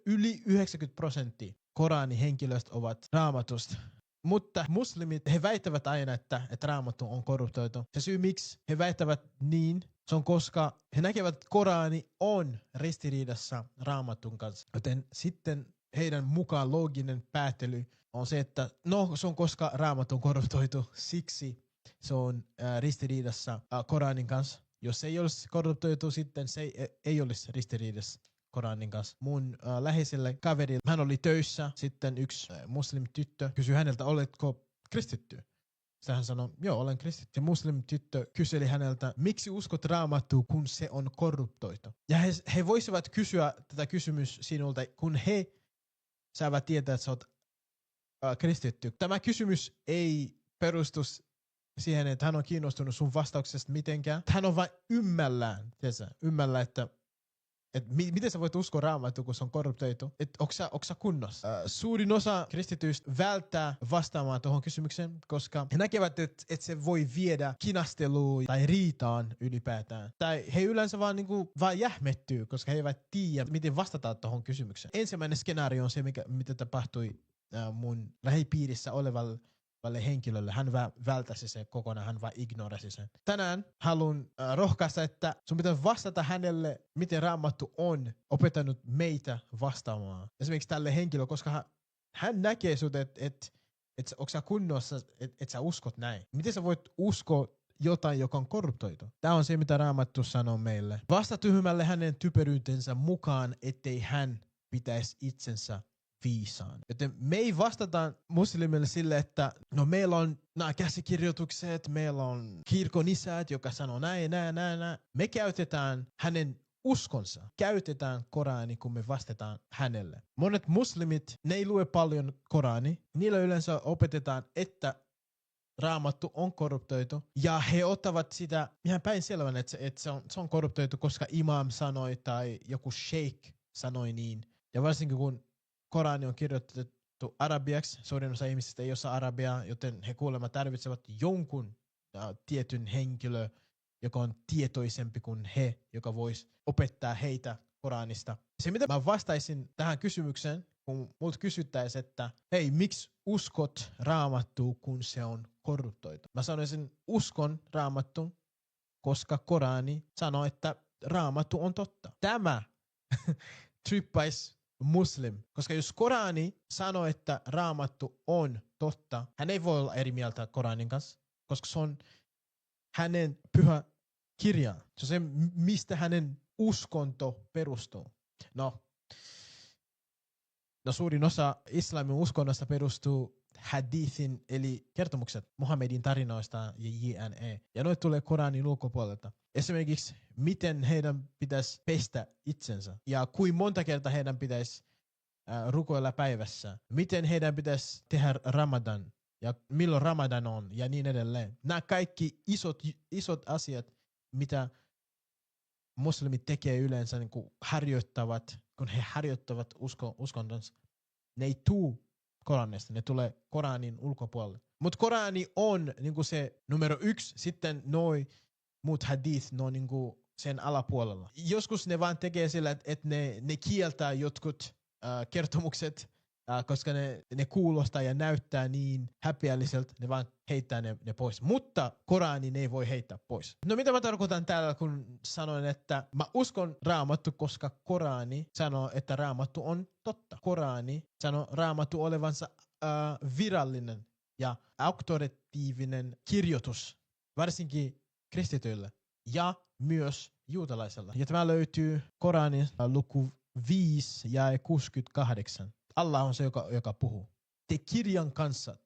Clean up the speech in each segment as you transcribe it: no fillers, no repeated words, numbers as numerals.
yli 90% Koranin henkilöistä ovat Raamatusta. Mutta muslimit, he väittävät aina, että Raamattu on korruptoitu. Se syy, miksi he väittävät niin, se on koska he näkevät, että Korani on ristiriidassa Raamatun kanssa. Joten sitten heidän mukaan looginen päättely on se, että no, se on koska Raamattu on korruptoitu, siksi se on ristiriidassa Koranin kanssa. Jos se ei olisi korruptoitu, sitten se ei olisi ristiriidassa Koranin kanssa. Mun läheiselle kaverille, hän oli töissä, sitten yksi muslim-tyttö kysyi häneltä, oletko kristitty? Sitten hän sanoi, joo, olen kristitty. Ja muslim-tyttö kyseli häneltä, miksi uskot Raamattuun, kun se on korruptoitu? Ja he voisivat kysyä tätä kysymys sinulta, kun he saavat tietää, että sä oot kristitty. Tämä kysymys ei perustu siihen, että hän on kiinnostunut sun vastauksesta mitenkään. Hän on vain ymmällään, että miten sä voit uskoa Raamattuun, kun se on korruptoitu? Että onko sä kunnossa? Suurin osa kristityistä välttää vastaamaan tuohon kysymykseen, koska he näkevät, että se voi viedä kinasteluun tai riitaan ylipäätään. Tai he yleensä vaan jähmettyy, koska he eivät tiedä, miten vastataan tuohon kysymykseen. Ensimmäinen skenaario on se, mitä tapahtui mun lähipiirissä olevalle henkilölle. Hän välttäsi sen kokonaan, hän vaan ignorasi sen. Tänään haluan rohkaista, että sun pitää vastata hänelle, miten Raamattu on opettanut meitä vastaamaan. Esimerkiksi tälle henkilölle, koska hän näkee sut, että onko sä kunnossa, että sä uskot näin. Miten sä voit uskoa jotain, joka on korruptoitu? Tämä on se, mitä Raamattu sanoo meille. Vasta tyhmälle hänen typeryytensä mukaan, ettei hän pitäisi itsensä viisaan. Joten me ei vastata muslimille sille, että no meillä on nämä käsikirjoitukset, meillä on kirkon isät, joka sanoo näin. Me käytetään hänen uskonsa. Käytetään Korani, kun me vastataan hänelle. Monet muslimit, ne ei lue paljon Korani. Niillä yleensä opetetaan, että Raamattu on korruptoitu. Ja he ottavat sitä ihan päinselvän, että se on korruptoitu, koska imam sanoi tai joku sheikh sanoi niin. Ja varsinkin kun Korani on kirjoitettu arabiaksi, suurin osa ihmisistä ei osaa arabiaa, joten he kuulemma tarvitsevat jonkun tietyn henkilö, joka on tietoisempi kuin he, joka voisi opettaa heitä Koranista. Se, mitä mä vastaisin tähän kysymykseen, kun multa kysyttäisiin, että hei, miksi uskot Raamattuun, kun se on korruptoitu? Mä sanoisin, uskon Raamattuun, koska Korani sanoo, että Raamattu on totta. Tämä trippaisi muslim, koska jos Korani sanoo, että Raamattu on totta, hän ei voi olla eri mieltä Koranin kanssa, koska se on hänen pyhä kirja. Se on se, mistä hänen uskonto perustuu. No suurin osa islamin uskonnosta perustuu hadithin, eli kertomukset Muhammedin tarinoista ja jne. Ja noit tulee Koranin ulkopuolelta. Esimerkiksi, miten heidän pitäisi pestä itsensä ja kuinka monta kertaa heidän pitäisi rukoilla päivässä. Miten heidän pitäisi tehdä Ramadan ja milloin Ramadan on ja niin edelleen. Nämä kaikki isot asiat, mitä muslimit tekee yleensä, niin kun he harjoittavat uskontonsa, ne ei tuu Koranista, ne tulee Koranin ulkopuolelle. Mutta Korani on niin kuin se numero 1, sitten noi muut hadith, ne on niin kuin sen alapuolella. Joskus ne vaan tekee sillä, että ne kieltää jotkut kertomukset, koska ne kuulostaa ja näyttää niin häpeälliseltä, ne vaan heittää ne pois. Mutta Korani ne ei voi heittää pois. No mitä mä tarkoitan täällä, kun sanoin, että mä uskon Raamattu, koska Korani sanoo, että Raamattu on totta. Korani sanoo Raamattu olevansa virallinen ja auktoritiivinen kirjoitus, varsinkin kristityille ja myös juutalaisella. Ja tämä löytyy Koranin luku 5 jae 68. Allah on se, joka puhuu. Te kirjan kanssa,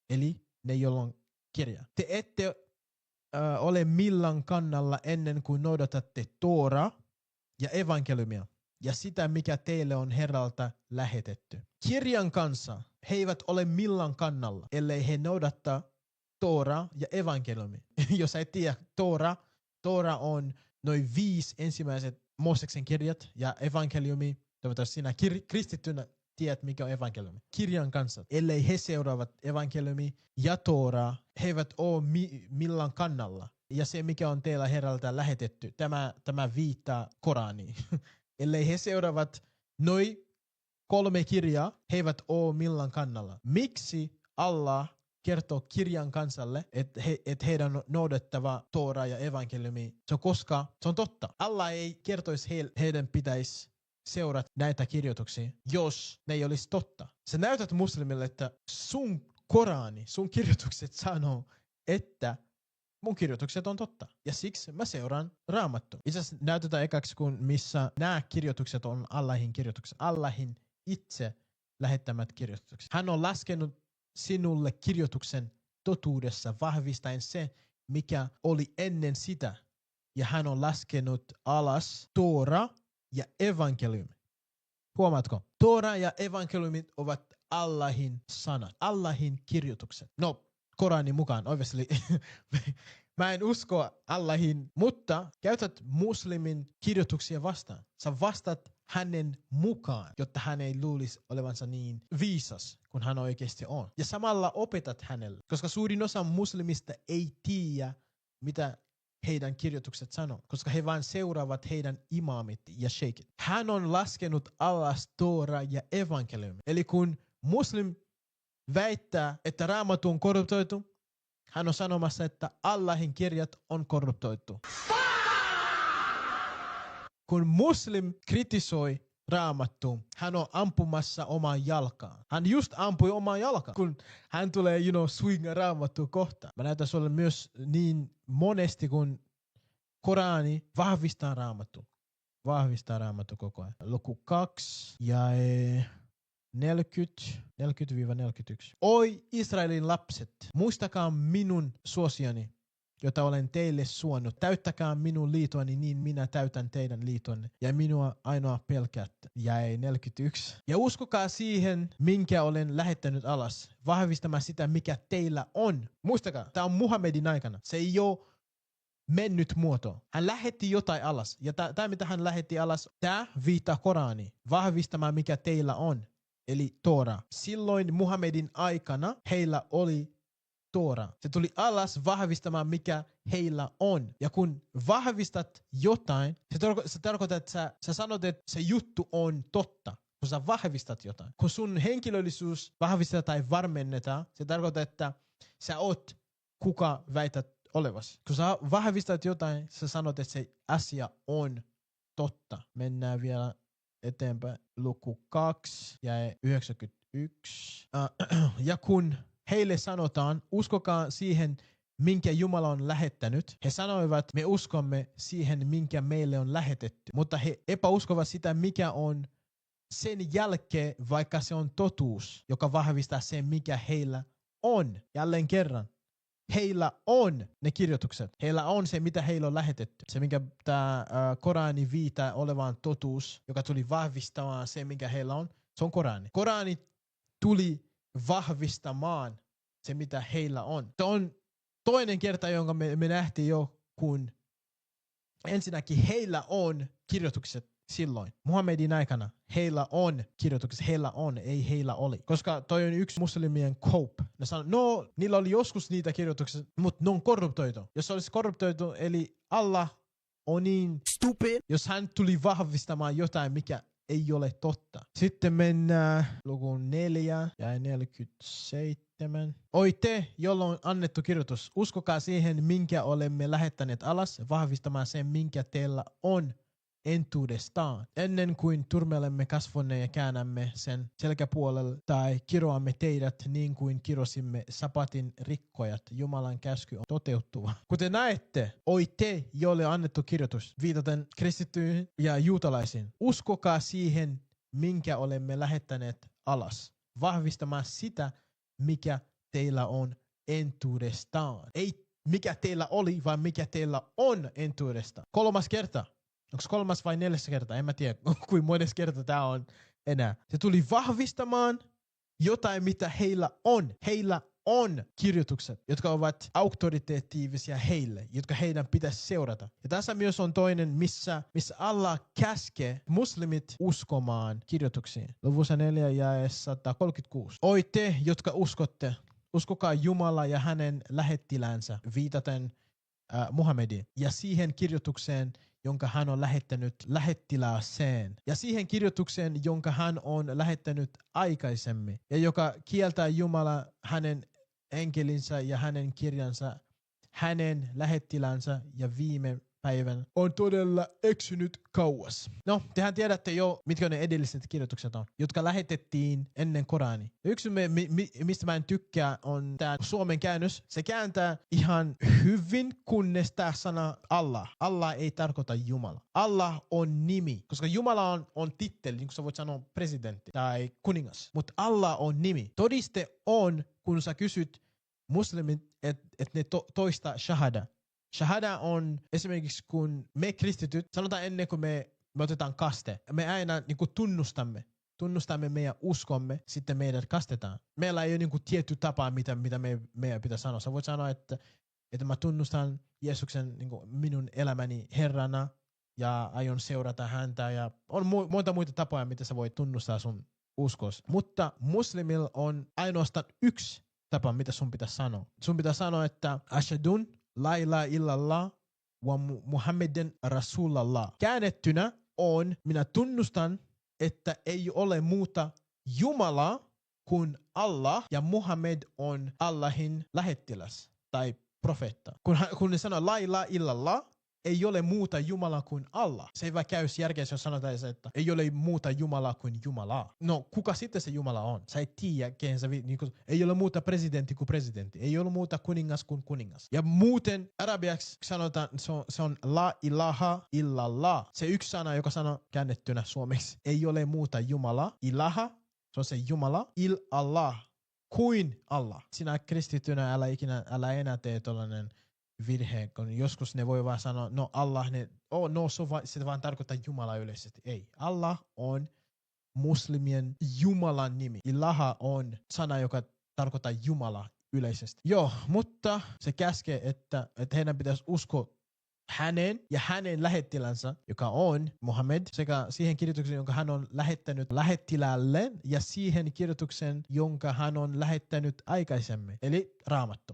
eli ne, joilla on kirja. Te ette ole millään kannalla ennen kuin noudatatte Tooraa ja evankeliumia ja sitä, mikä teille on Herralta lähetetty. Kirjan kanssa he eivät ole millään kannalla, ellei he noudattaa Tooraa ja evankeliumia. Jos et tiedä, Toora on noin 5 ensimmäiset Mooseksen kirjat ja evankeliumi. Toivottavasti sinä kristittynä tiedät, mikä on evankeliumi. Kirjan kanssa, ellei he seuraavat evankeliumi ja Tooraa, he eivät ole millään kannalla. Ja se, mikä on teillä Herralta lähetetty, tämä viittaa Koraniin. Ellei he seuraavat Noi 3 kirjaa, he eivät ole millään kannalla. Miksi Allah kertoo kirjan kansalle, että heidän on noudattava Toora ja evankeliumi? Se on koska se on totta. Allah ei kertoisi heidän pitäisi seurata näitä kirjoituksia, jos ne ei olisi totta. Sä näytät muslimille, että sun Korani, sun kirjoitukset sanoo, että mun kirjoitukset on totta. Ja siksi mä seuraan Raamattua. Itse asiassa näytetään ekaksi, kun missä nämä kirjoitukset on Allahin kirjoitukset. Allahin itse lähettämät kirjoitukset. Hän on laskenut sinulle kirjoituksen totuudessa vahvistaen se, mikä oli ennen sitä. Ja hän on laskenut alas Toora ja evankeliumi. Huomaatko? Toora ja evankeliumit ovat Allahin sanat, Allahin kirjoitukset. No, Koranin mukaan, obviously. Mä en usko Allahin, mutta käytät muslimin kirjoituksia vastaan. Sä vastat hänen mukaan, jotta hän ei luulisi olevansa niin viisas, kun hän oikeasti on. Ja samalla opetat hänelle, koska suurin osa muslimista ei tiedä, mitä heidän kirjoitukset sanoo, koska he vain seuraavat heidän imaamit ja sheikit. Hän on laskenut alas Toora ja evankeliumi. Eli kun muslim väittää, että Raamattu on korruptoitu, hän on sanomassa, että Allahin kirjat on korruptoitu. Kun muslim kritisoi Raamattua, hän on ampumassa omaa jalkaan. Hän just ampui omaa jalkaan, kun hän tulee, swinga Raamattua kohtaan. Mä näytän sulle myös niin monesti, kun Korani vahvistaa Raamattua. Vahvistaa Raamattua koko ajan. Luku 2 ja 40-41. Oi Israelin lapset, muistakaa minun suosioni, jota olen teille suonut. Täyttäkää minun liitoani, niin minä täytän teidän liitonne. Ja minua ainoa pelkäätte. Jäi 41. Ja uskokaa siihen, minkä olen lähettänyt alas. Vahvistamaan sitä, mikä teillä on. Muistakaa, tämä on Muhammedin aikana. Se ei ole mennyt muoto. Hän lähetti jotain alas. Ja tämä, mitä hän lähetti alas, tämä viittaa Koraniin. Vahvistamaan, mikä teillä on. Eli Toora. Silloin Muhammedin aikana heillä oli Toora. Se tuli alas vahvistamaan, mikä heillä on. Ja kun vahvistat jotain, se tarkoittaa, että sä sanot, että se juttu on totta. Kun sä vahvistat jotain. Kun sun henkilöllisyys vahvistetaan tai varmennetaan, se tarkoittaa, että sä oot kuka väität olevasi. Kun sä vahvistat jotain, sä sanot, että se asia on totta. Mennään vielä eteenpäin. Luku 2 ja 91. Ja kun heille sanotaan, uskokaa siihen, minkä Jumala on lähettänyt. He sanoivat, me uskomme siihen, minkä meille on lähetetty. Mutta he epäuskovat sitä, mikä on sen jälkeen, vaikka se on totuus, joka vahvistaa sen, mikä heillä on. Jälleen kerran. Heillä on ne kirjoitukset. Heillä on se, mitä heillä on lähetetty. Se, minkä tämä Korani viittaa olevaan totuus, joka tuli vahvistamaan se, mikä heillä on, se on Korani. Korani tuli vahvistamaan se, mitä heillä on. Se on toinen kerta, jonka me nähtiin jo, kun ensinnäkin heillä on kirjoitukset silloin. Muhammedin aikana heillä on kirjoitukset, heillä on, ei heillä oli. Koska toi on yksi muslimien cope. Ne sanoo, no, niillä oli joskus niitä kirjoituksia, mutta ne on korruptoitu. Jos se olisi korruptoitu, eli Allah on niin stupid, jos hän tuli vahvistamaan jotain, mikä ei ole totta. Sitten mennään lukuun 4 ja 47. Oi te, jolla on annettu kirjoitus, uskokaa siihen, minkä olemme lähettäneet alas, vahvistamaan sen, minkä teillä on entuudestaan. Ennen kuin turmelemme kasvonne ja käännämme sen selkäpuolelle tai kiroamme teidät niin kuin kirosimme sapatin rikkojat, Jumalan käsky on toteutuva. Kuten näette, oi te, joille on annettu kirjoitus, viitaten kristittyihin ja juutalaisiin, uskokaa siihen, minkä olemme lähettäneet alas, vahvistamaan sitä, mikä teillä on entuudestaan. Ei mikä teillä oli, vaan mikä teillä on entuudestaan. 3. kerta. Onko 3. vai 4. kerta? En mä tiedä, kuinka mones kerta tää on enää. Se tuli vahvistamaan jotain, mitä heillä on. Heillä on kirjoitukset, jotka ovat auktoriteettiivisia heille, jotka heidän pitäisi seurata. Ja tässä myös on toinen, missä Allah käskee muslimit uskomaan kirjoituksiin. Luvussa 4 ja 136. Oi te, jotka uskotte, uskokaa Jumala ja hänen lähettilänsä, viitaten Muhammediin, ja siihen kirjoitukseen, jonka hän on lähettänyt lähettilääseen, ja siihen kirjoitukseen, jonka hän on lähettänyt aikaisemmin, ja joka kieltää Jumala hänen enkelinsä ja hänen kirjansa, hänen lähettilänsä ja viime päivän on todella eksynyt kauas. No, tehän tiedätte jo, mitkä ne edelliset kirjoitukset on, jotka lähetettiin ennen Korani. Yksi, mistä mä en tykkää, on tämä suomen käännös. Se kääntää ihan hyvin, kunnes tämä sana Allah. Allah ei tarkoita Jumala. Allah on nimi, koska Jumala on titteli, niin kuin sä voit sanoa presidentti tai kuningas. Mutta Allah on nimi. Todiste on, kun sä kysyt muslimit, että ne toista shahada. Shahada on esimerkiksi, kun me kristityt, sanotaan ennen kuin me otetaan kaste, me aina niin kuin tunnustamme meidän uskomme, sitten meidät kastetaan. Meillä ei ole niin kuin tietty tapa, mitä meidän pitää sanoa. Sä voit sanoa, että mä tunnustan Jeesuksen niin kuin minun elämäni Herrana ja aion seurata häntä. Ja on monta muita tapoja, mitä sä voit tunnustaa sun uskos. Mutta muslimilla on ainoastaan yksi tapa, mitä sun pitää sanoa. Sun pitää sanoa, että ashadun la ilaha illallah wa Muhammeden Rasulallah. Käännettynä on, minä tunnustan, että ei ole muuta Jumalaa kuin Allah ja Muhammed on Allahin lähettiläs tai profeetta. Kun ne sanoo la ilaha illallah, ei ole muuta Jumalaa kuin Allah. Se ei vaan käy järkeä, jos sanotaan, että ei ole muuta Jumalaa kuin Jumalaa. No, kuka sitten se Jumala on? Sä et tiedä, kehen sä ei ole muuta presidentti kuin presidentti. Ei ole muuta kuningas kuin kuningas. Ja muuten arabiaksi sanotaan, se on la ilaha illallah. Se yksi sana, joka sanoo käännettynä suomeksi. Ei ole muuta Jumalaa. Ilaha, se on se Jumala. Allah, kuin Allah. Sinä kristittynä älä enää tee tollainen virhe, kun joskus ne voi vaan sanoa, no Allah, se vaan tarkoittaa Jumala yleisesti. Ei. Allah on muslimien Jumalan nimi. Ilaha on sana, joka tarkoittaa Jumala yleisesti. Joo, mutta se käskee, että heidän pitäisi uskoa hänen ja hänen lähettilänsä, joka on Muhammed, sekä siihen kirjoitukseen, jonka hän on lähettänyt lähettiläälle, ja siihen kirjoitukseen, jonka hän on lähettänyt aikaisemmin, eli Raamattu.